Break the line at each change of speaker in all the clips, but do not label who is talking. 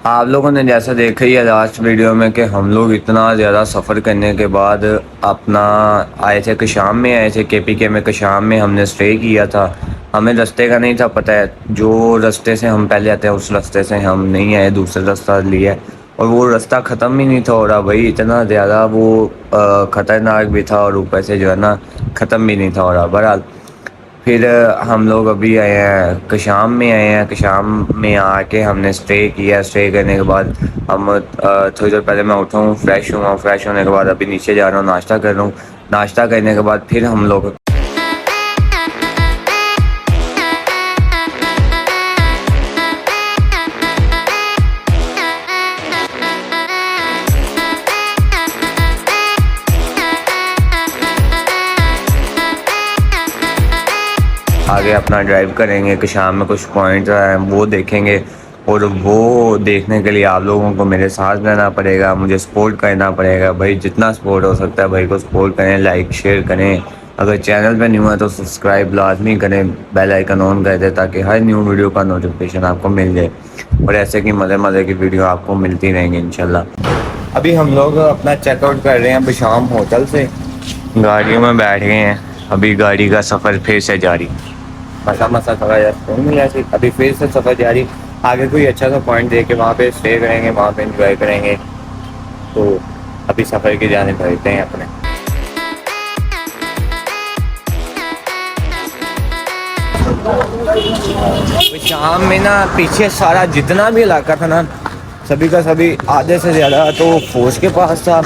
आप लोगों ने जैसा देखा ही है लास्ट वीडियो में कि हम लोग इतना ज़्यादा सफ़र करने के बाद अपना आए थे कशाम में, आए थे KPK में। कशाम में हमने स्टे किया था। हमें रास्ते का नहीं था पता है, जो रास्ते से हम पहले आते हैं उस रास्ते से हम नहीं आए, दूसरा रास्ता लिया। और वो रास्ता ख़त्म ही नहीं था हो रहा भाई, इतना ज़्यादा वो ख़तरनाक भी था और ऊपर से जो है ना ख़त्म भी नहीं था हो रहा। बहरहाल फिर हम लोग अभी आए हैं कशाम में, आए हैं कशाम में आके हमने स्टे किया। स्टे करने के बाद हम थोड़ी देर पहले मैं उठा हूँ, फ्रेश हुआ। फ्रेश होने के बाद अभी नीचे जा रहा हूँ, नाश्ता कर रहा हूँ। नाश्ता करने के बाद फिर हम लोग आगे अपना ड्राइव करेंगे। कशाम में कुछ पॉइंट हैं वो देखेंगे, और वो देखने के लिए आप लोगों को मेरे साथ रहना पड़ेगा, मुझे सपोर्ट करना पड़ेगा भाई। जितना सपोर्ट हो सकता है भाई को सपोर्ट करें, लाइक शेयर करें। अगर चैनल पे न्यू है तो सब्सक्राइब लाजमी करें, बेल आइकन ऑन कर दें ताकि हर न्यू वीडियो का नोटिफिकेशन आपको मिल जाए और ऐसे की मज़े मज़े की वीडियो आपको मिलती रहेंगी इंशाल्लाह। अभी हम लोग अपना चेकआउट कर रहे हैं बिशाम होटल से, गाड़ियों में बैठ गए हैं। अभी गाड़ी का सफ़र फिर से जारी, मसा मसा थोड़ा यार मिला थी। अभी फिर से सफ़र जारी। आगे कोई अच्छा सा पॉइंट दे के वहाँ पे स्टे करेंगे, वहाँ पे एंजॉय करेंगे। तो अभी सफ़र की जाने बढ़ते हैं अपने। तो शाम में ना पीछे सारा जितना भी इलाका था ना, सभी का सभी आधे से ज़्यादा तो फौज के पास था।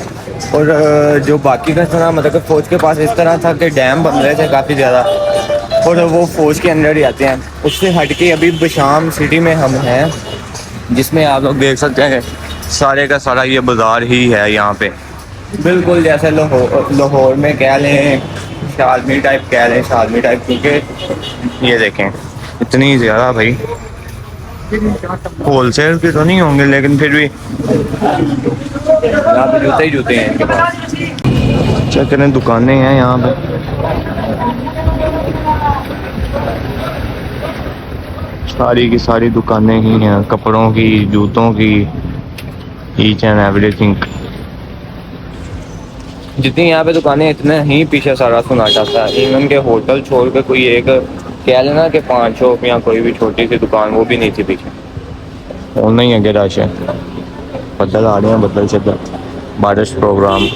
और जो बाकी का था ना, मतलब कि फ़ौज के पास इस तरह था कि डैम बन रहे थे काफ़ी ज़्यादा, और वो फ़ौज के अंदर ही आते हैं। उससे हट के अभी बिशाम सिटी में हम हैं, जिसमें आप लोग देख सकते हैं सारे का सारा ये बाज़ार ही है यहाँ पे, बिल्कुल जैसे लाहौर में कह लें, शालमी टाइप कह लें, शालमी टाइप। क्योंकि ये देखें इतनी ज़्यादा भाई, होल सेल के तो नहीं होंगे लेकिन फिर भी यहाँ पे जूते ही जूते हैं इनके पास। चेक करें दुकानें हैं यहाँ पे, सारी की सारी दुकानें ही हैं, कपड़ों की, जूतों की, ईच एंड एवरीथिंग। जितनी यहाँ पे दुकानें इतने ही पीछे सारा सन्नाटा था। इवन के होटल छोड़ के कोई एक कह लेना कि 5 शॉप या कोई भी छोटी सी दुकान वो भी नहीं थी पीछे। और नहीं है कि रश है, बदल आ रहे हैं, बदल से बारिश प्रोग्राम।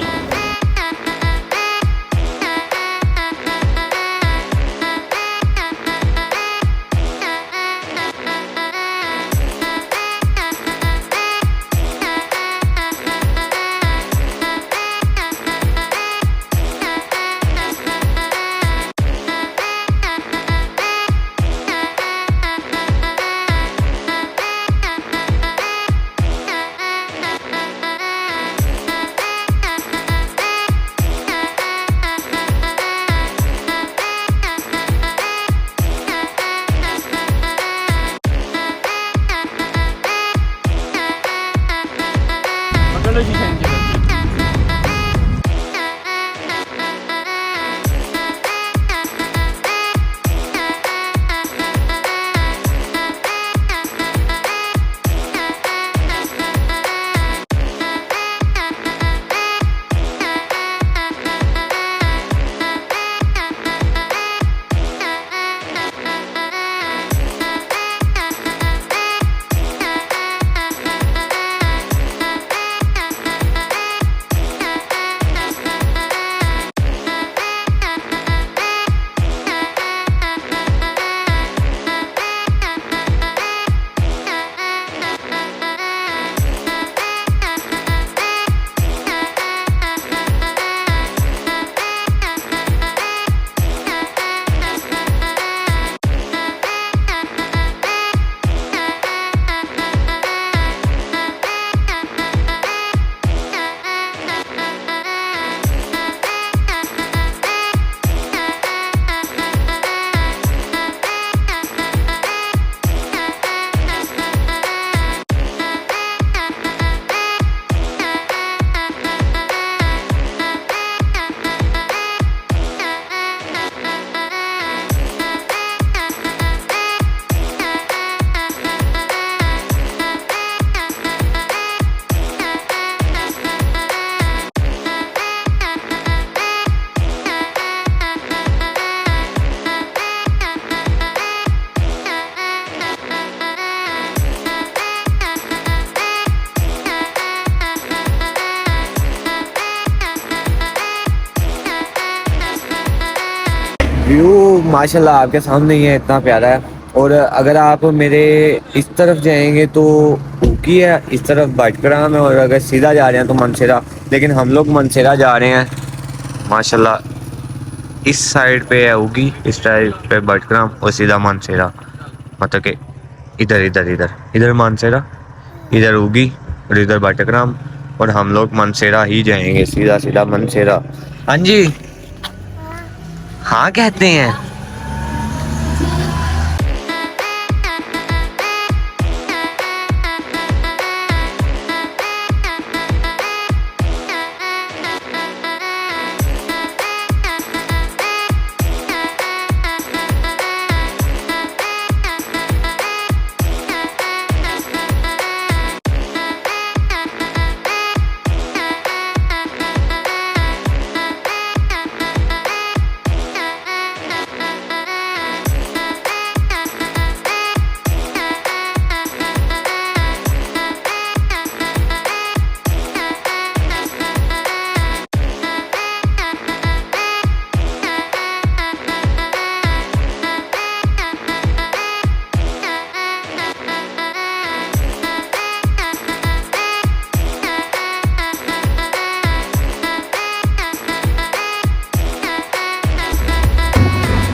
व्यू माशाल्लाह आपके सामने ही है, इतना प्यारा है। और अगर आप मेरे इस तरफ जाएंगे तो ऊकी है, इस तरफ बटग्राम है, और अगर सीधा जा रहे हैं तो मनसेरा। लेकिन हम लोग मनसेरा जा रहे हैं माशाल्लाह। इस साइड पे है ऊकी, इस साइड पे बटग्राम और सीधा मनसेरा। मतलब कि इधर इधर इधर इधर मनसेरा, इधर ऊगी और इधर बटग्राम। और हम लोग मनसेरा ही जाएंगे, सीधा सीधा मनसेरा। हाँ जी, हाँ कहते हैं।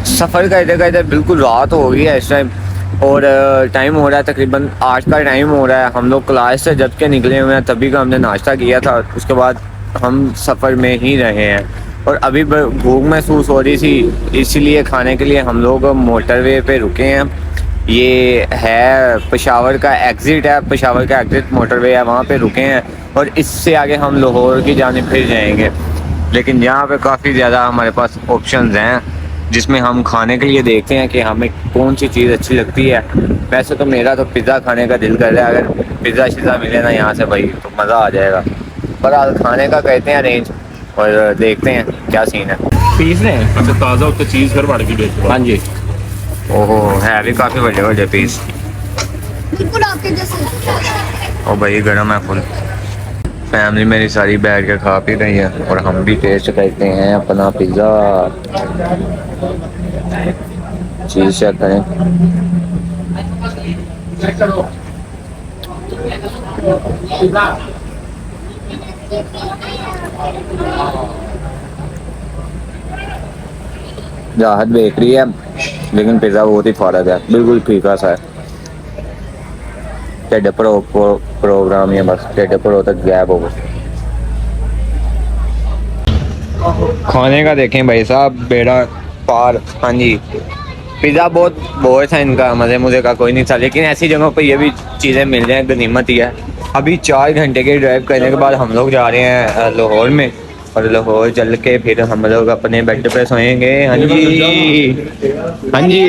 सफ़र करते करते बिल्कुल रात हो गई है इस टाइम। और टाइम हो रहा है तकरीबन 8 का टाइम हो रहा है। हम लोग क्लास से जब के निकले हुए हैं, तभी का हमने नाश्ता किया था। उसके बाद हम सफ़र में ही रहे हैं और अभी भूख महसूस हो रही थी, इसीलिए खाने के लिए हम लोग मोटरवे पे रुके हैं। ये है पेशावर का एग्ज़िट है, पेशावर का एग्ज़िट मोटरवे है, वहाँ पे रुके हैं। और इससे आगे हम लाहौर की जानिब फिर जाएंगे। लेकिन यहाँ पे काफ़ी ज़्यादा हमारे पास ऑप्शंस हैं, जिसमें हम खाने के लिए देखते हैं कि हमें कौन सी चीज़ अच्छी लगती है। वैसे तो मेरा तो पिज़्ज़ा खाने का दिल कर रहा है। अगर पिज़्ज़ा शिज़्ज़ा मिले ना यहाँ से भाई तो मज़ा आ जाएगा। पर खाने का कहते हैं अरेंज, और देखते हैं क्या सीन है।
पीस ने अच्छा ताज़ा उत्ते चीज़ घर बाड़ की बेचते
हाँ जी, ओहो है भी काफ़ी बड़े बड़े पीस।
बिल्कुल आपके जैसे।
और भाई गर्म है फुल। फैमिली मेरी सारी बैठ के खा पी रही है और हम भी टेस्ट करते हैं अपना पिज़्ज़ा। चीज़ चेक करें। राहत बेकरी है, लेकिन पिज़्ज़ा बहुत ही फारग है, बिल्कुल फीका सा है। टेढ़े प्रोग्राम ये बस टेढ़े प्रो तक गैप हो गया। खाने का देखें भाई साहब, बेड़ा पार। हाँ जी, पिज़्ज़ा बहुत था इनका, मज़े मुझे का कोई नहीं था। लेकिन ऐसी जगहों पर ये भी चीज़ें मिल रही हैं, गनीमत ही है। अभी 4 घंटे के ड्राइव करने के बाद हम लोग जा रहे हैं लाहौर में, और लाहौर चल के फिर हम लोग अपने बेड पे सोएंगे। हाँ जी, हाँ जी,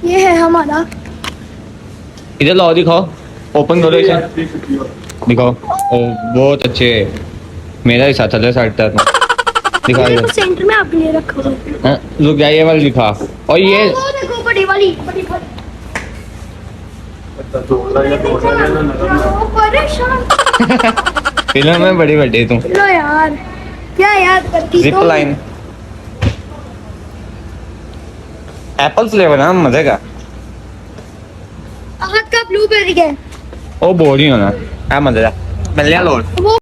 ये है हमारा।
इधर लाओ, दिखाओ, ओपन करो इसे, दिखाओ। ओ बहुत अच्छे, मेरा ही साथ है साइड तक दिखा दो।
सेंटर में आपके लिए रखा हुआ है।
रुक जाइए वाली दिखा। और ये
वो देखो बड़ी वाली, बड़ी वाली। परेशान
फिल्म में बड़ी बड़ी तुम।
लो यार, क्या याद करती
जिप लाइन एप्पल फ्लेवर है, मजे का।
हाथ का ब्लूबेरी है।
ओ बोरिंग होना है मजे का। मिल लिया लोड।
वो